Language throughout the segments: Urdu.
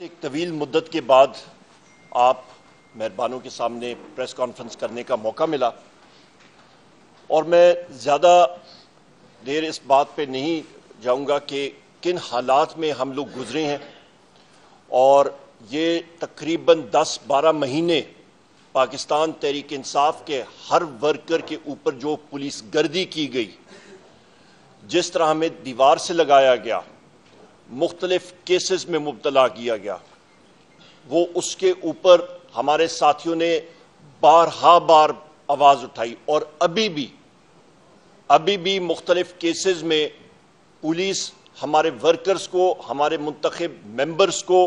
ایک طویل مدت کے بعد آپ مہربانوں کے سامنے پریس کانفرنس کرنے کا موقع ملا اور میں زیادہ دیر اس بات پہ نہیں جاؤں گا کہ کن حالات میں ہم لوگ گزرے ہیں اور یہ تقریباً 10-12 مہینے پاکستان تحریک انصاف کے ہر ورکر کے اوپر جو پولیس گردی کی گئی، جس طرح ہمیں دیوار سے لگایا گیا، مختلف کیسز میں مبتلا کیا گیا، وہ اس کے اوپر ہمارے ساتھیوں نے بار آواز اٹھائی اور ابھی بھی مختلف کیسز میں پولیس ہمارے ورکرز کو، ہمارے منتخب ممبرز کو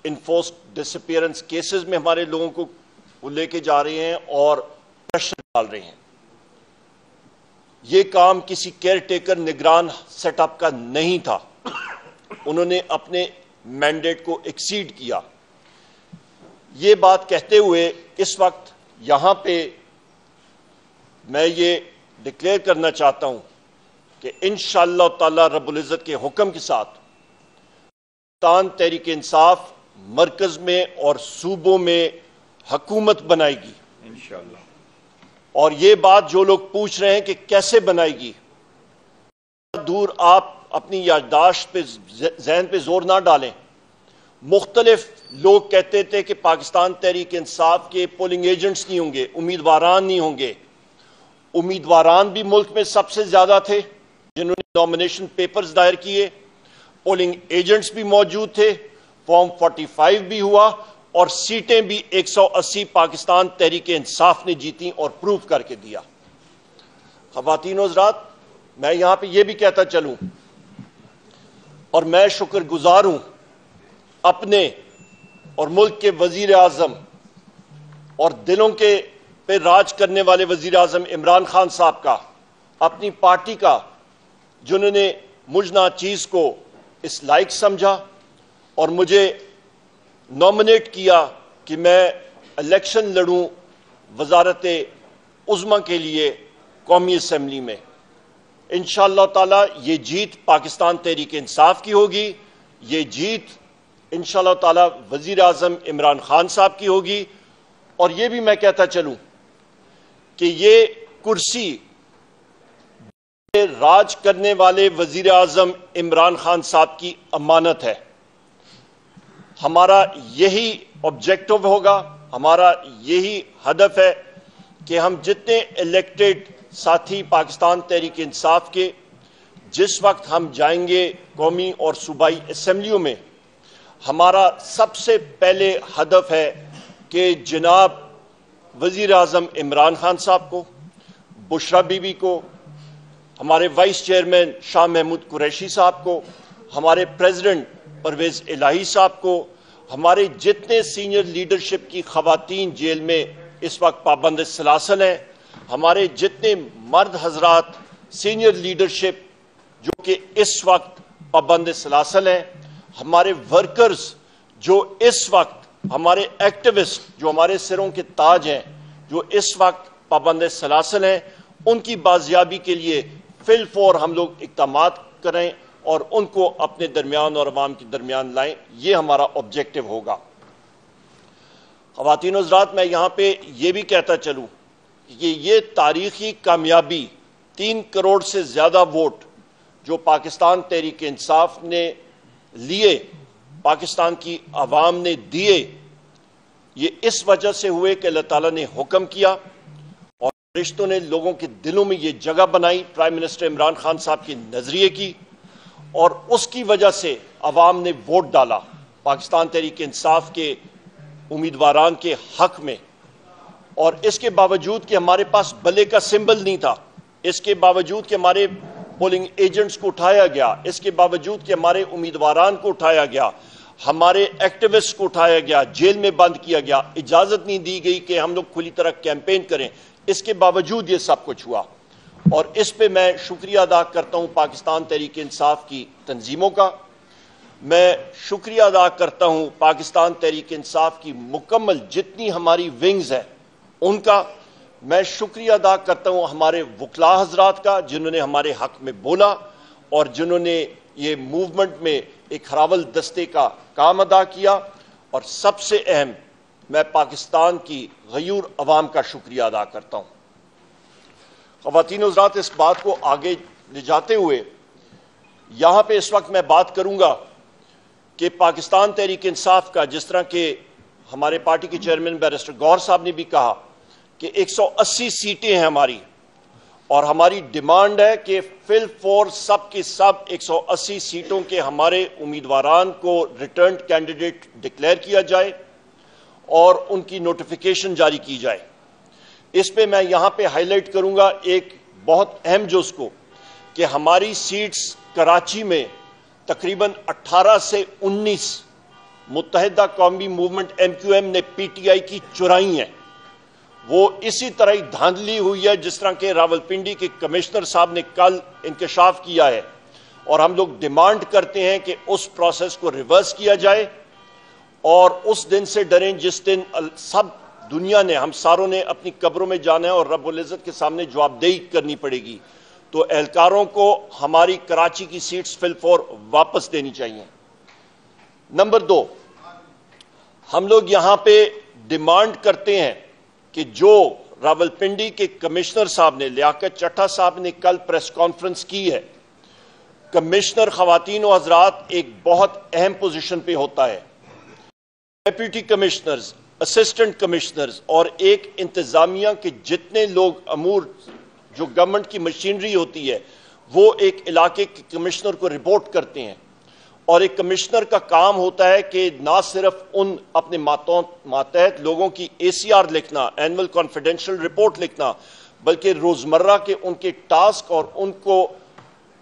انفورسڈ ڈس اپیئرنس کیسز میں ہمارے لوگوں کو وہ لے کے جا رہے ہیں اور پریشر ڈال رہے ہیں۔ یہ کام کسی کیئر ٹیکر نگران سیٹ اپ کا نہیں تھا، انہوں نے اپنے مینڈیٹ کو ایکسیڈ کیا۔ یہ بات کہتے ہوئے اس وقت یہاں پہ میں یہ ڈکلیئر کرنا چاہتا ہوں کہ انشاءاللہ تعالی رب العزت کے حکم کے ساتھ پاکستان تحریک انصاف مرکز میں اور صوبوں میں حکومت بنائے گی انشاءاللہ۔ اور یہ بات جو لوگ پوچھ رہے ہیں کہ کیسے بنائے گی، دور آپ اپنی یادداشت پہ ذہن پہ زور نہ ڈالیں۔ مختلف لوگ کہتے تھے کہ پاکستان تحریک انصاف کے پولنگ ایجنٹس نہیں ہوں گے، امیدواران نہیں ہوں گے۔ امیدواران بھی ملک میں سب سے زیادہ تھے جنہوں نے نامینیشن پیپرز دائر کیے، پولنگ ایجنٹس بھی موجود تھے، فارم 45 بھی ہوا اور سیٹیں بھی 180 پاکستان تحریک انصاف نے جیتی اور پروف کر کے دیا۔ خواتین و حضرات، میں یہاں پہ یہ بھی کہتا چلوں اور میں شکر گزار ہوں اپنے اور ملک کے وزیر اعظم اور دلوں کے پہ راج کرنے والے وزیر اعظم عمران خان صاحب کا، اپنی پارٹی کا، جنہوں نے مجھ ناچیز کو اس لائق سمجھا اور مجھے نامنیٹ کیا کہ میں الیکشن لڑوں وزارت عظمیٰ کے لیے قومی اسمبلی میں۔ انشاءاللہ تعالی یہ جیت پاکستان تحریک انصاف کی ہوگی، یہ جیت انشاءاللہ تعالی وزیر اعظم عمران خان صاحب کی ہوگی۔ اور یہ بھی میں کہتا چلوں کہ یہ کرسی راج کرنے والے وزیر اعظم عمران خان صاحب کی امانت ہے۔ ہمارا یہی آبجیکٹو ہوگا، ہمارا یہی ہدف ہے کہ ہم جتنے الیکٹڈ ساتھی پاکستان تحریک انصاف کے جس وقت ہم جائیں گے قومی اور صوبائی اسمبلیوں میں، ہمارا سب سے پہلے ہدف ہے کہ جناب وزیر اعظم عمران خان صاحب کو، بشرا بی بی کو، ہمارے وائس چیئرمین شاہ محمود قریشی صاحب کو، ہمارے پریزیڈنٹ پرویز الہی صاحب کو، ہمارے جتنے سینئر لیڈرشپ کی خواتین جیل میں اس وقت پابند سلاسل ہیں، ہمارے جتنے مرد حضرات سینئر لیڈرشپ جو کہ اس وقت پابند سلاسل ہیں، ہمارے ورکرز جو اس وقت، ہمارے ایکٹیوسٹ جو ہمارے سروں کے تاج ہیں، جو اس وقت پابند سلاسل ہیں، ان کی بازیابی کے لیے فی الفور ہم لوگ اقدامات کریں اور ان کو اپنے درمیان اور عوام کے درمیان لائیں۔ یہ ہمارا آبجیکٹو ہوگا۔ خواتین و حضرات، میں یہاں پہ یہ بھی کہتا چلوں کہ یہ تاریخی کامیابی 3 کروڑ سے زیادہ ووٹ جو پاکستان تحریک انصاف نے لیے، پاکستان کی عوام نے دیے، یہ اس وجہ سے ہوئے کہ اللہ تعالیٰ نے حکم کیا اور فرشتوں نے لوگوں کے دلوں میں یہ جگہ بنائی پرائم منسٹر عمران خان صاحب کے نظریے کی، اور اس کی وجہ سے عوام نے ووٹ ڈالا پاکستان تحریک انصاف کے امیدواران کے حق میں۔ اور اس کے باوجود کہ ہمارے پاس بلے کا سمبل نہیں تھا، اس کے باوجود کہ ہمارے پولنگ ایجنٹس کو اٹھایا گیا، اس کے باوجود کہ ہمارے امیدواران کو اٹھایا گیا، ہمارے ایکٹیوسٹ کو اٹھایا گیا، جیل میں بند کیا گیا، اجازت نہیں دی گئی کہ ہم لوگ کھلی طرح کیمپین کریں، اس کے باوجود یہ سب کچھ ہوا۔ اور اس پہ میں شکریہ ادا کرتا ہوں پاکستان تحریک انصاف کی تنظیموں کا، میں شکریہ ادا کرتا ہوں پاکستان تحریک انصاف کی مکمل جتنی ہماری ونگز ہیں ان کا، میں شکریہ ادا کرتا ہوں ہمارے وکلاء حضرات کا جنہوں نے ہمارے حق میں بولا اور جنہوں نے یہ موومنٹ میں ایک ہراول دستے کا کام ادا کیا، اور سب سے اہم میں پاکستان کی غیور عوام کا شکریہ ادا کرتا ہوں۔ خواتین و حضرات، اس بات کو آگے لے جاتے ہوئے یہاں پہ اس وقت میں بات کروں گا کہ پاکستان تحریک انصاف کا، جس طرح کہ ہمارے پارٹی کے چیئرمین بیرسٹر گوہر صاحب نے بھی کہا کہ 180 سیٹیں ہیں ہماری، اور ہماری ڈیمانڈ ہے کہ فی الفور سب کی سب 180 سیٹوں کے ہمارے امیدواران کو ریٹرنڈ کینڈیڈیٹ ڈکلیئر کیا جائے اور ان کی نوٹیفیکیشن جاری کی جائے۔ اس پہ میں یہاں پہ ہائی لائٹ کروں گا ایک بہت اہم جز کو، کہ ہماری سیٹس کراچی میں تقریباً 18 سے 19 متحدہ قومی موومنٹ MQM نے PTI کی چرائی ہیں۔ وہ اسی طرح ہی دھاندلی ہوئی ہے جس طرح کہ راولپنڈی کے کمشنر صاحب نے کل انکشاف کیا ہے، اور ہم لوگ ڈیمانڈ کرتے ہیں کہ اس پروسیس کو ریورس کیا جائے، اور اس دن سے ڈریں جس دن سب دنیا نے، ہم ساروں نے اپنی قبروں میں جانا ہے اور رب العزت کے سامنے جواب دہی کرنی پڑے گی۔ تو اہلکاروں کو ہماری کراچی کی سیٹس فی الفور واپس دینی چاہیے۔ نمبر 2، ہم لوگ یہاں پہ ڈیمانڈ کرتے ہیں کہ جو راولپنڈی کے کمشنر صاحب نے، لیاقت چٹھا صاحب نے کل پریس کانفرنس کی ہے، کمشنر خواتین و حضرات ایک بہت اہم پوزیشن پہ ہوتا ہے۔ ڈیپٹی کمشنرز، اسسٹنٹ کمشنرز اور ایک انتظامیہ کے جتنے لوگ امور، جو گورنمنٹ کی مشینری ہوتی ہے، وہ ایک علاقے کے کمشنر کو رپورٹ کرتے ہیں، اور ایک کمشنر کا کام ہوتا ہے کہ نہ صرف ان اپنے ماتحت لوگوں کی ACR لکھنا، اینول کانفیڈنشل رپورٹ لکھنا، بلکہ روزمرہ کے ان کے ٹاسک اور ان کو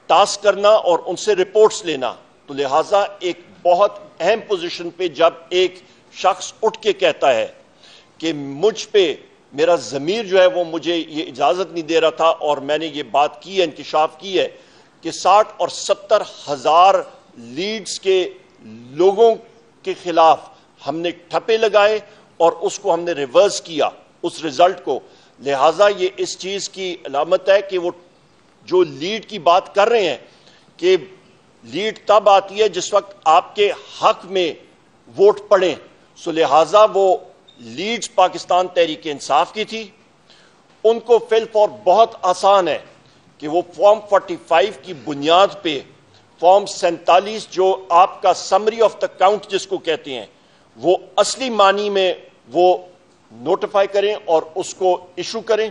ٹاسک کرنا اور ان سے رپورٹس لینا۔ تو لہٰذا ایک بہت اہم پوزیشن پہ جب ایک شخص اٹھ کے کہتا ہے کہ مجھ پہ میرا ضمیر جو ہے وہ مجھے یہ اجازت نہیں دے رہا تھا، اور میں نے یہ بات کی ہے، انکشاف کی ہے کہ 60 اور 70 ہزار لیڈز کے لوگوں کے خلاف ہم نے ٹھپے لگائے اور اس کو ہم نے ریورس کیا، اس رزلٹ کو۔ لہٰذا یہ اس چیز کی علامت ہے کہ وہ جو لیڈ کی بات کر رہے ہیں کہ لیڈ تب آتی ہے جس وقت آپ کے حق میں ووٹ پڑیں، سو لہٰذا وہ لیڈز پاکستان تحریک انصاف کی تھی۔ ان کو فی الفور بہت آسان ہے کہ وہ فارم 45 کی بنیاد پہ فارم 47 جو آپ کا سمری آف دا کاؤنٹ جس کو کہتے ہیں، وہ اصلی معنی میں وہ نوٹیفائی کریں اور اس کو ایشو کریں،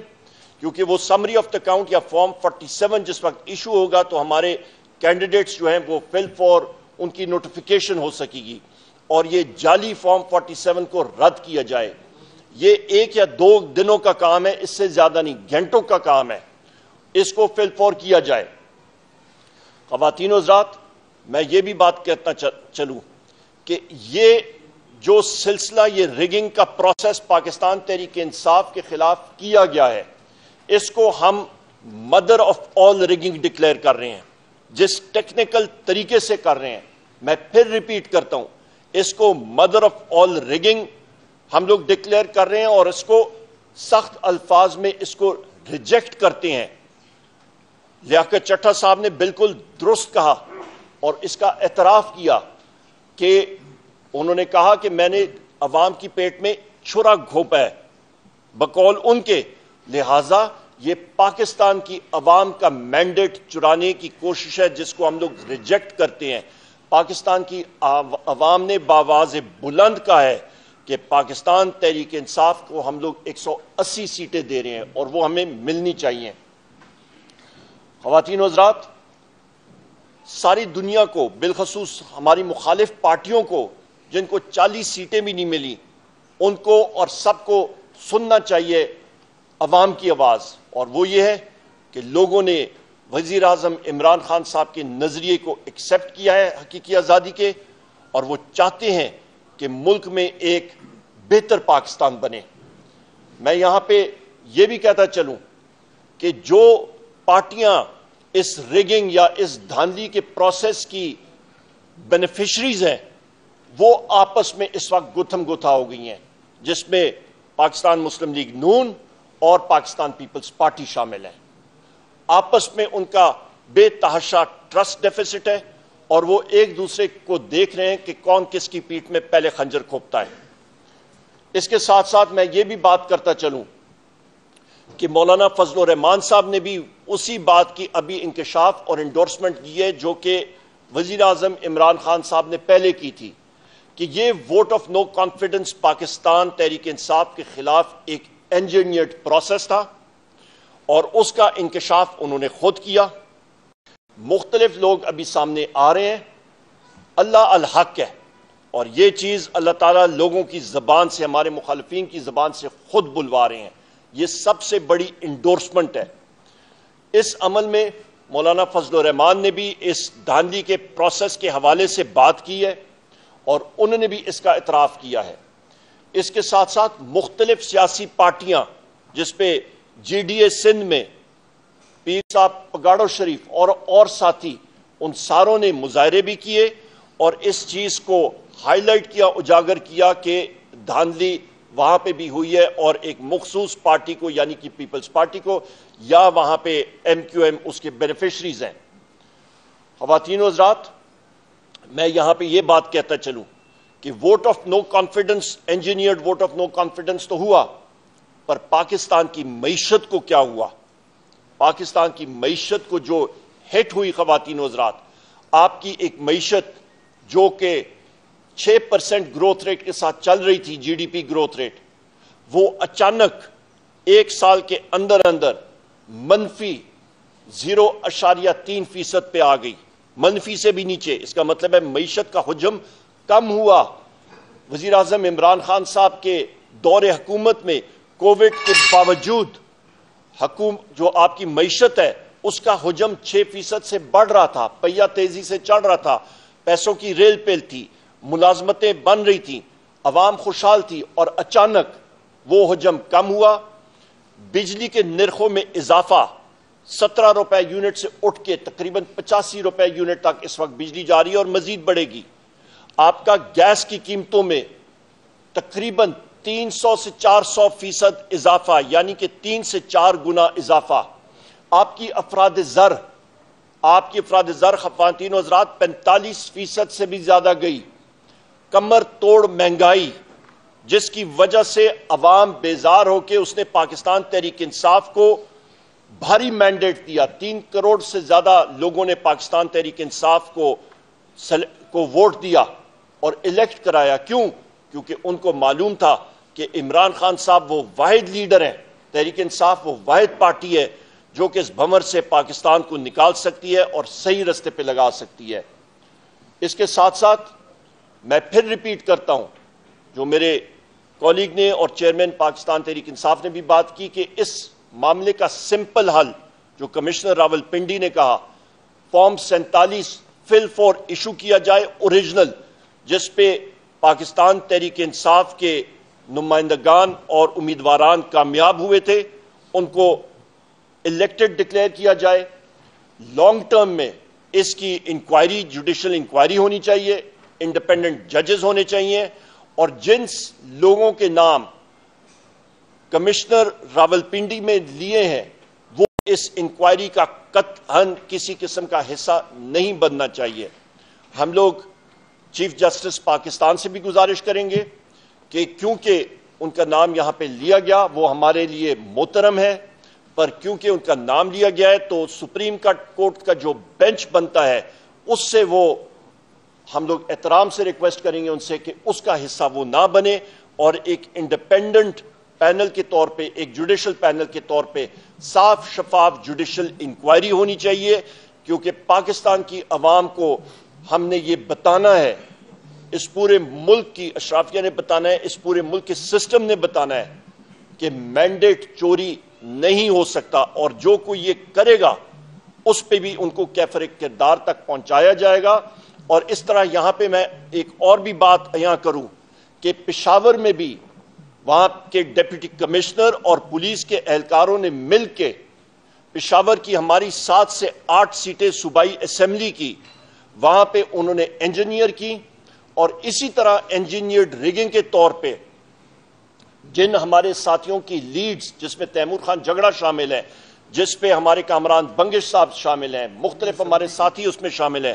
کیونکہ وہ سمری آف دا کاؤنٹ یا فارم 47 جس وقت ایشو ہوگا تو ہمارے کینڈیڈیٹس جو ہیں وہ فی الفور ان کی نوٹیفیکیشن ہو سکے گی، اور یہ جعلی فارم 47 کو رد کیا جائے۔ یہ 1 یا 2 دنوں کا کام ہے، اس سے زیادہ نہیں، گھنٹوں کا کام ہے، اس کو فی الفور کیا جائے۔ خواتین و حضرات، میں یہ بھی بات کہتا چلوں کہ یہ جو سلسلہ، یہ ریگنگ کا پروسیس پاکستان تحریک انصاف کے خلاف کیا گیا ہے، اس کو ہم mother of all rigging declare کر رہے ہیں، جس ٹیکنیکل طریقے سے کر رہے ہیں۔ میں پھر ریپیٹ کرتا ہوں، اس کو مدر آف آل ریگنگ ہم لوگ ڈکلیئر کر رہے ہیں، اور اس کو سخت الفاظ میں اس کو ریجیکٹ کرتے ہیں۔ لیاقت چٹھا صاحب نے بالکل درست کہا اور اس کا اعتراف کیا کہ انہوں نے کہا کہ میں نے عوام کی پیٹ میں چھرا گھونپا ہے، بقول ان کے، لہٰذا یہ پاکستان کی عوام کا مینڈیٹ چرانے کی کوشش ہے جس کو ہم لوگ ریجیکٹ کرتے ہیں۔ پاکستان کی عوام نے بآواز بلند کہا ہے کہ پاکستان تحریک انصاف کو ہم لوگ 180 سیٹیں دے رہے ہیں اور وہ ہمیں ملنی چاہیے۔ خواتین و حضرات، ساری دنیا کو، بالخصوص ہماری مخالف پارٹیوں کو جن کو 40 سیٹیں بھی نہیں ملی، ان کو اور سب کو سننا چاہیے عوام کی آواز، اور وہ یہ ہے کہ لوگوں نے وزیر اعظم عمران خان صاحب کے نظریے کو ایکسیپٹ کیا ہے حقیقی آزادی کے، اور وہ چاہتے ہیں کہ ملک میں ایک بہتر پاکستان بنے۔ میں یہاں پہ یہ بھی کہتا چلوں کہ جو پارٹیاں اس ریگنگ یا اس دھاندلی کے پروسیس کی بینیفیشریز ہیں، وہ آپس میں اس وقت گتھم گتھا ہو گئی ہیں، جس میں پاکستان مسلم لیگ نون اور پاکستان پیپلز پارٹی شامل ہیں۔ آپس میں ان کا بے تحاشا ٹرسٹ ڈیفیسٹ ہے، اور وہ ایک دوسرے کو دیکھ رہے ہیں کہ کون کس کی پیٹھ میں پہلے خنجر کھوپتا ہے۔ اس کے ساتھ ساتھ میں یہ بھی بات کرتا چلوں کہ مولانا فضل الرحمان صاحب نے بھی اسی بات کی ابھی انکشاف اور انڈورسمنٹ کی ہے جو کہ وزیر اعظم عمران خان صاحب نے پہلے کی تھی، کہ یہ vote of no confidence Pakistan Tehreek Insaf کے خلاف ایک انجینئرڈ پروسیس تھا، اور اس کا انکشاف انہوں نے خود کیا۔ مختلف لوگ ابھی سامنے آ رہے ہیں، اللہ الحق ہے، اور یہ چیز اللہ تعالیٰ لوگوں کی زبان سے، ہمارے مخالفین کی زبان سے خود بلوا رہے ہیں۔ یہ سب سے بڑی انڈورسمنٹ ہے۔ اس عمل میں مولانا فضل الرحمان نے بھی اس دھاندلی کے پروسیس کے حوالے سے بات کی ہے، اور انہوں نے بھی اس کا اعتراف کیا ہے۔ اس کے ساتھ ساتھ مختلف سیاسی پارٹیاں، جس پہ جی ڈی اے سندھ میں پیر صاحب پگاڑو شریف اور ساتھی، ان ساروں نے مظاہرے بھی کیے اور اس چیز کو ہائی لائٹ کیا، اجاگر کیا کہ دھاندلی وہاں پہ بھی ہوئی ہے، اور ایک مخصوص پارٹی کو یعنی کہ پیپلز پارٹی کو، یا وہاں پہ ایم کیو ایم اس کے بینیفیشریز ہیں۔ خواتین و حضرات، میں یہاں پہ یہ بات کہتا چلوں کہ vote of no confidence, engineered vote of no confidence تو ہوا، پر پاکستان کی معیشت کو کیا ہوا؟ پاکستان کی معیشت کو جو ہٹ ہوئی خواتین و حضرات، آپ کی ایک معیشت جو کہ 6% گروتھ ریٹ کے ساتھ چل رہی تھی، G D P growth rate, وہ اچانک ایک سال کے اندر منفی 0.3% پہ آ گئی، منفی سے بھی نیچے۔ اس کا مطلب ہے معیشت کا حجم کم ہوا۔ وزیر اعظم عمران خان صاحب کے دور حکومت میں کووڈ کے باوجود جو آپ کی معیشت ہے اس کا حجم 6% سے بڑھ رہا تھا، پہیہ تیزی سے چڑھ رہا تھا، پیسوں کی ریل پیل تھی، ملازمتیں بن رہی تھیں، عوام خوشحال تھی، اور اچانک وہ حجم کم ہوا۔ بجلی کے نرخوں میں اضافہ 17 روپے یونٹ سے اٹھ کے تقریباً 85 روپے یونٹ تک اس وقت بجلی جاری ہے اور مزید بڑھے گی۔ آپ کا گیس کی قیمتوں میں تقریباً 300 سے 400% اضافہ، یعنی کہ 3 سے 4 گنا اضافہ۔ آپ کی افراد زر خواتین و حضرات 45% سے بھی زیادہ گئی۔ کمر توڑ مہنگائی، جس کی وجہ سے عوام بیزار ہو کے اس نے پاکستان تحریک انصاف کو بھاری مینڈیٹ دیا۔ 3 کروڑ سے زیادہ لوگوں نے پاکستان تحریک انصاف کو ووٹ دیا اور الیکٹ کرایا۔ کیوں؟ کیونکہ ان کو معلوم تھا کہ عمران خان صاحب وہ واحد لیڈر ہیں، تحریک انصاف وہ واحد پارٹی ہے جو کہ اس بھمر سے پاکستان کو نکال سکتی ہے اور صحیح رستے پہ لگا سکتی ہے۔ اس کے ساتھ ساتھ میں پھر ریپیٹ کرتا ہوں جو میرے کولیگ نے اور چیئرمین پاکستان تحریک انصاف نے بھی بات کی، کہ اس معاملے کا سمپل حل جو کمشنر راول پنڈی نے کہا، فارم 47 فل فور ایشو کیا جائے اوریجنل، جس پہ پاکستان تحریک انصاف کے نمائندگان اور امیدواران کامیاب ہوئے تھے، ان کو الیکٹڈ ڈکلیئر کیا جائے۔ لانگ ٹرم میں اس کی انکوائری، جوڈیشل انکوائری ہونی چاہیے، انڈیپینڈنٹ ججز ہونے چاہیے، اور جن لوگوں کے نام کمشنر راول پنڈی میں لیے ہیں وہ اس انکوائری کا قطعاً کسی قسم کا حصہ نہیں بننا چاہیے۔ ہم لوگ چیف جسٹس پاکستان سے بھی گزارش کریں گے کہ کیونکہ ان کا نام یہاں پہ لیا گیا وہ ہمارے لیے محترم ہے، پر کیونکہ ان کا نام لیا گیا ہے تو سپریم کورٹ کا جو بینچ بنتا ہے اس سے وہ ہم لوگ احترام سے ریکویسٹ کریں گے ان سے کہ اس کا حصہ وہ نہ بنے، اور ایک انڈیپینڈنٹ پینل کے طور پہ، ایک جوڈیشل پینل کے طور پہ صاف شفاف جوڈیشل انکوائری ہونی چاہیے، کیونکہ پاکستان کی عوام کو ہم نے یہ بتانا ہے، اس پورے ملک کی اشرافیہ نے بتانا ہے، اس پورے ملک کے سسٹم نے بتانا ہے کہ مینڈیٹ چوری نہیں ہو سکتا، اور جو کوئی یہ کرے گا اس پہ بھی ان کو کیفر کردار تک پہنچایا جائے گا۔ اور اس طرح یہاں پہ میں ایک اور بھی بات یہاں کروں کہ پشاور میں بھی وہاں کے ڈیپٹی کمشنر اور پولیس کے اہلکاروں نے مل کے پشاور کی ہماری 7 سے 8 سیٹیں صوبائی اسمبلی کی، وہاں پہ انہوں نے انجینئر کی، اور اسی طرح انجینئرڈ ریگنگ کے طور پہ جن ہمارے ساتھیوں کی لیڈز، جس میں تیمور خان جھگڑا شامل ہے، جس پہ ہمارے کامران بنگش صاحب شامل ہیں، مختلف ہمارے ساتھی اس میں شامل ہیں،